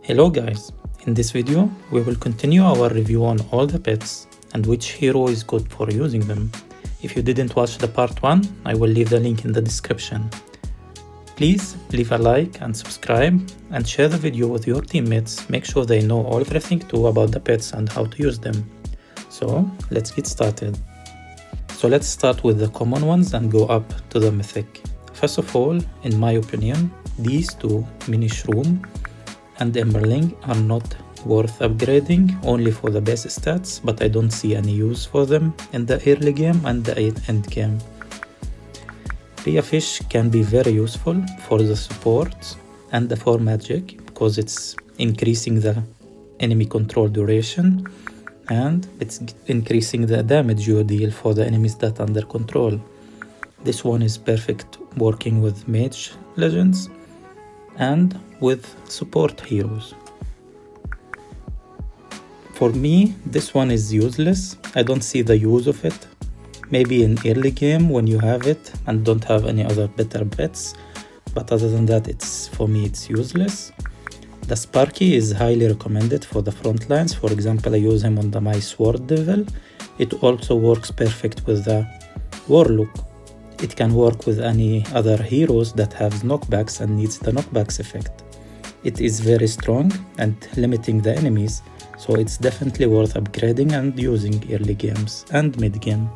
Hello guys, in this video we will continue our review on all the pets and which hero is good for using them. If you didn't watch the part 1, I will leave the link in the description. Please leave a like and subscribe and share the video with your teammates. Make sure they know everything too about the pets and how to use them. So let's get started. So let's start with the common ones and go up to the mythic. First of all, in my opinion, these two, Mini Shroom and Emberling, are not worth upgrading, only for the base stats, but I don't see any use for them in the early game and the end game. Pia Fish can be very useful for the support and for magic, because it's increasing the enemy control duration and it's increasing the damage you deal for the enemies that are under control. This one is perfect working with mage legends and with support heroes. For me, this one is useless. I don't see the use of it. Maybe in early game when you have it and don't have any other better pets, but other than that, for me it's useless. The Sparky is highly recommended for the front lines. For example, I use him on my sword devil. It also works perfect with the warlock. It can work with any other heroes that have knockbacks and needs the knockbacks effect. It is very strong and limiting the enemies, so it's definitely worth upgrading and using early games and mid game.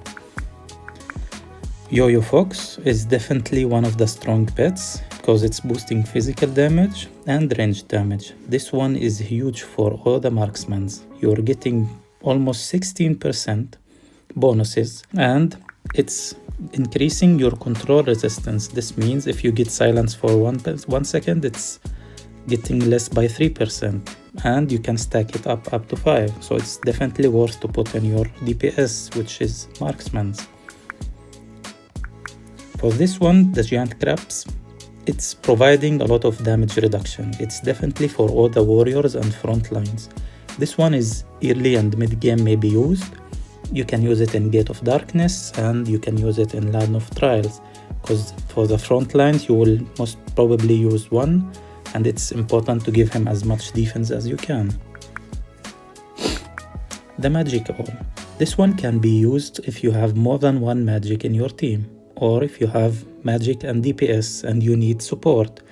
Yo-Yo Fox is definitely one of the strong pets because it's boosting physical damage and range damage. This one is huge for all the marksmen. You're getting almost 16% bonuses and it's increasing your control resistance. This means if you get silence for 1 second, it's getting less by 3%, and you can stack it up to 5. So it's definitely worth to put in your DPS, which is marksman's. For this one, the giant crabs, it's providing a lot of damage reduction. It's definitely for all the warriors and front lines. This one is early and mid game may be used. You can use it in Gate of Darkness and you can use it in Land of Trials, because for the front lines you will most probably use one, and it's important to give him as much defense as you can. The Magic Owl. This one can be used if you have more than one magic in your team, or if you have magic and DPS and you need support,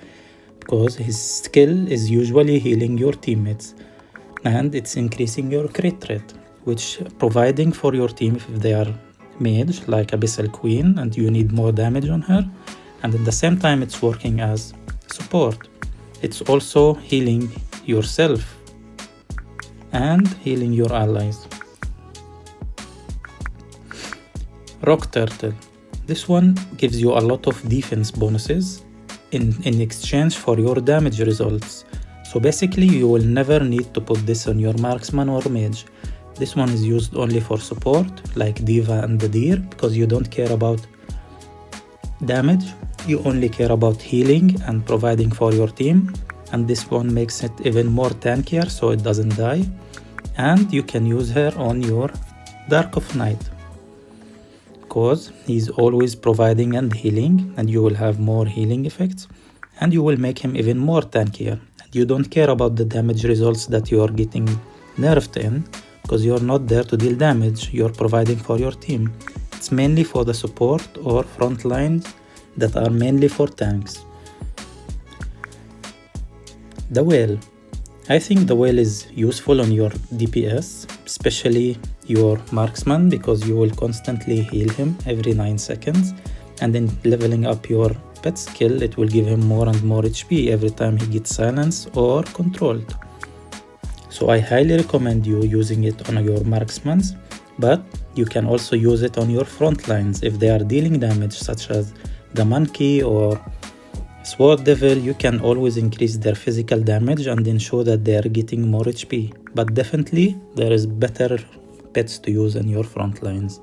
because his skill is usually healing your teammates and it's increasing your crit rate, which providing for your team if they are mage like Abyssal Queen and you need more damage on her, and at the same time it's working as support. It's also healing yourself and healing your allies. Rock Turtle. This one gives you a lot of defense bonuses in exchange for your damage results. So basically you will never need to put this on your marksman or mage. This one is used only for support, like Diva and the Deer, because you don't care about damage. You only care about healing and providing for your team. And this one makes it even more tankier so it doesn't die. And you can use her on your Dark of Night, because he's always providing and healing, and you will have more healing effects. And you will make him even more tankier. And you don't care about the damage results that you are getting nerfed in, because you're not there to deal damage, you're providing for your team. It's mainly for the support or front lines that are mainly for tanks. The Whale. I think the Whale is useful on your DPS, especially your marksman, because you will constantly heal him every 9 seconds, and then leveling up your pet skill, it will give him more and more HP every time he gets silenced or controlled. So I highly recommend you using it on your marksmen, but you can also use it on your front lines if they are dealing damage, such as the monkey or sword devil. You can always increase their physical damage and ensure that they are getting more HP. But definitely there is better pets to use on your front lines.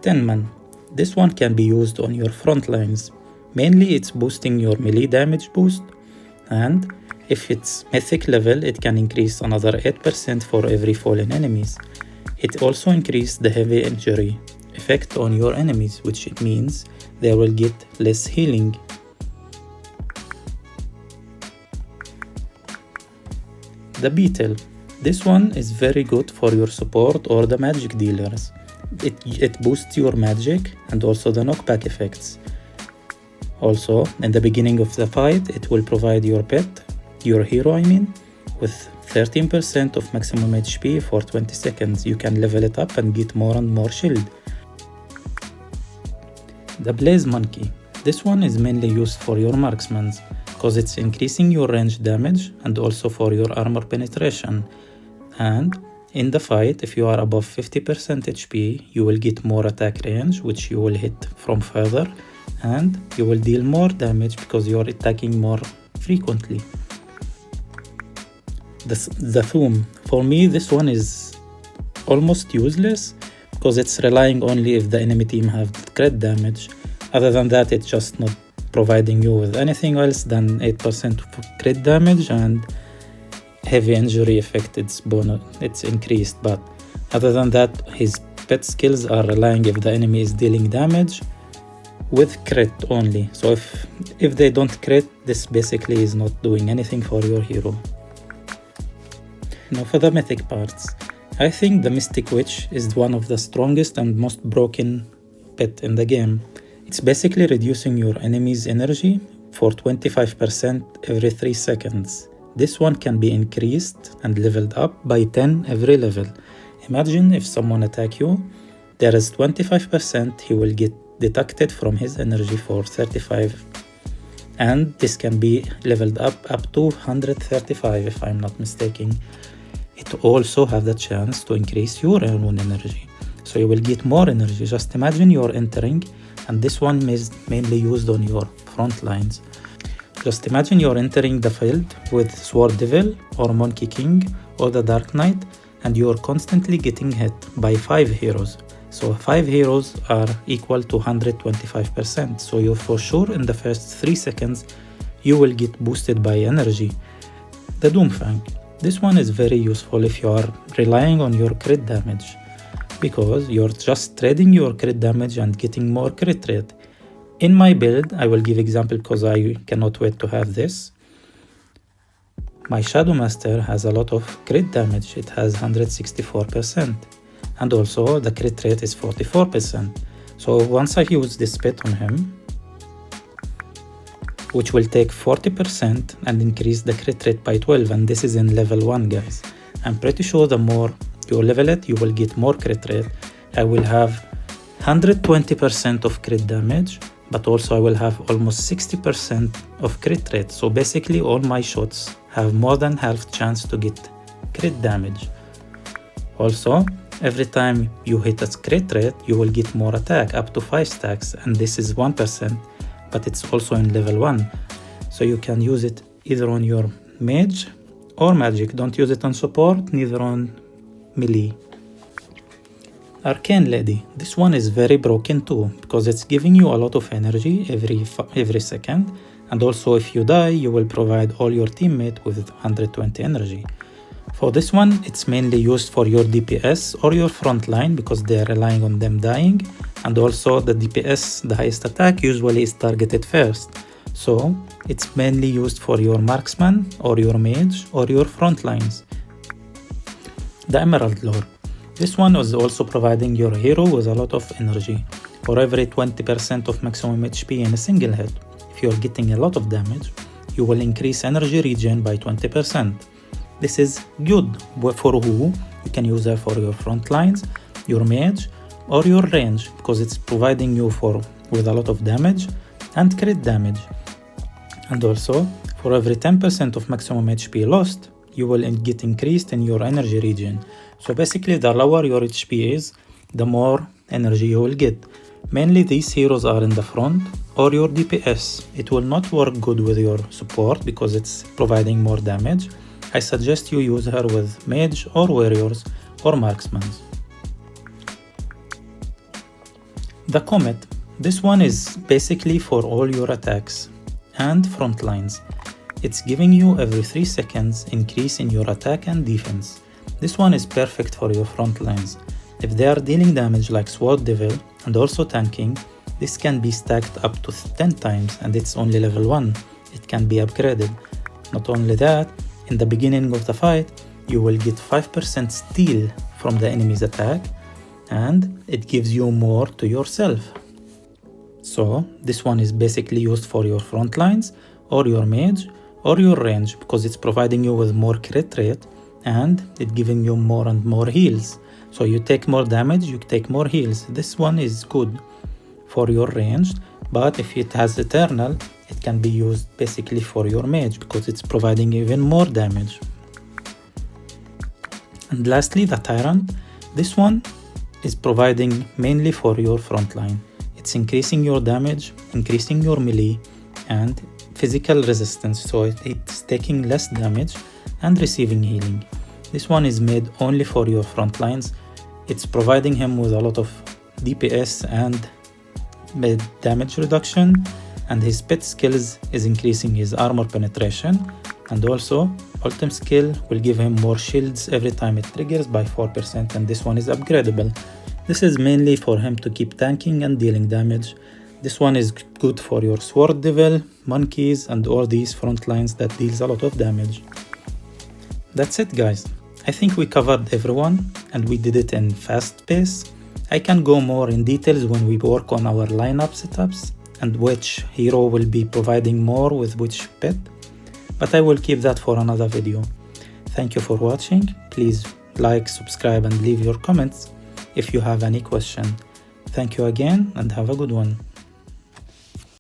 Tin Man. This one can be used on your front lines. Mainly it's boosting your melee damage boost, and if it's mythic level, it can increase another 8% for every fallen enemies. It also increases the heavy injury effect on your enemies, which means they will get less healing. The Beetle. This one is very good for your support or the magic dealers. It boosts your magic and also the knockback effects. Also, in the beginning of the fight, it will provide your hero with 13% of maximum HP for 20 seconds. You can level it up and get more and more shield. The Blaze Monkey. This one is mainly used for your marksmen, because it's increasing your range damage and also for your armor penetration. And in the fight, if you are above 50% HP, you will get more attack range, which you will hit from further, and you will deal more damage because you are attacking more frequently. The Thoom. For me, this one is almost useless because it's relying only if the enemy team have crit damage. Other than that, it's just not providing you with anything else than 8% of crit damage and heavy injury effect. It's increased, but other than that, his pet skills are relying if the enemy is dealing damage with crit only. So if they don't crit, this basically is not doing anything for your hero. Now for the mythic parts. I think the Mystic Witch is one of the strongest and most broken pet in the game. It's basically reducing your enemy's energy for 25% every 3 seconds. This one can be increased and leveled up by 10 every level. Imagine if someone attack you, there is 25% he will get deducted from his energy for 35. And this can be leveled up to 135 if I'm not mistaken. It also have the chance to increase your own energy. So you will get more energy. Just imagine you're entering, and this one is mainly used on your front lines. Just imagine you're entering the field with Sword Devil or Monkey King or the Dark Knight, and you're constantly getting hit by 5 heroes. So 5 heroes are equal to 125%. So you for sure in the first 3 seconds you will get boosted by energy. The Doomfang. This one is very useful if you are relying on your crit damage, because you're just trading your crit damage and getting more crit rate. In my build, I will give example because I cannot wait to have this. My Shadow Master has a lot of crit damage. It has 164%, and also the crit rate is 44%. So once I use this pet on him, which will take 40% and increase the crit rate by 12, and this is in level 1, guys. I'm pretty sure the more you level it, you will get more crit rate. I will have 120% of crit damage, but also I will have almost 60% of crit rate. So basically all my shots have more than half chance to get crit damage. Also, every time you hit a crit rate, you will get more attack, up to 5 stacks, and this is 1%. But it's also in level 1, so you can use it either on your mage or magic. Don't use it on support, neither on melee. Arcane Lady. This one is very broken too, because it's giving you a lot of energy every second, and also if you die, you will provide all your teammates with 120 energy. For this one, it's mainly used for your DPS or your front line because they're relying on them dying, and also the DPS, the highest attack, usually is targeted first. So it's mainly used for your marksman or your mage or your front lines. The Emerald Lore. This one is also providing your hero with a lot of energy. For every 20% of maximum HP in a single hit, if you're getting a lot of damage, you will increase energy regen by 20%. This is good for who? You can use that for your front lines, your mage, or your range, because it's providing you with a lot of damage and crit damage. And also, for every 10% of maximum HP lost, you will get increased in your energy regen. So basically, the lower your HP is, the more energy you will get. Mainly these heroes are in the front or your DPS. It will not work good with your support because it's providing more damage. I suggest you use her with mage or warriors or marksmen. The Comet. This one is basically for all your attacks and front lines. It's giving you every 3 seconds increase in your attack and defense. This one is perfect for your front lines. If they are dealing damage like Sword Devil and also tanking, this can be stacked up to 10 times and it's only level 1. It can be upgraded. Not only that, In the beginning of the fight, you will get 5% steal from the enemy's attack, and it gives you more to yourself. So this one is basically used for your front lines or your mage or your range, because it's providing you with more crit rate and it giving you more and more heals. So you take more damage, you take more heals. This one is good for your range, but if it has Eternal, it can be used basically for your mage because it's providing even more damage. And lastly, the Tyrant. This one is providing mainly for your front line. It's increasing your damage, increasing your melee and physical resistance, so it's taking less damage and receiving healing. This one is made only for your front lines. It's providing him with a lot of DPS and damage reduction, and his pet skills is increasing his armor penetration, and also ultimate skill will give him more shields every time it triggers by 4%, and this one is upgradable. This is mainly for him to keep tanking and dealing damage. This one is good for your sword devil, monkeys, and all these front lines that deals a lot of damage. That's it, guys. I think we covered everyone and we did it in fast pace. I can go more in details when we work on our lineup setups and which hero will be providing more with which pet, but I will keep that for another video. Thank you for watching. Please like, subscribe and leave your comments if you have any question. Thank you again and have a good one.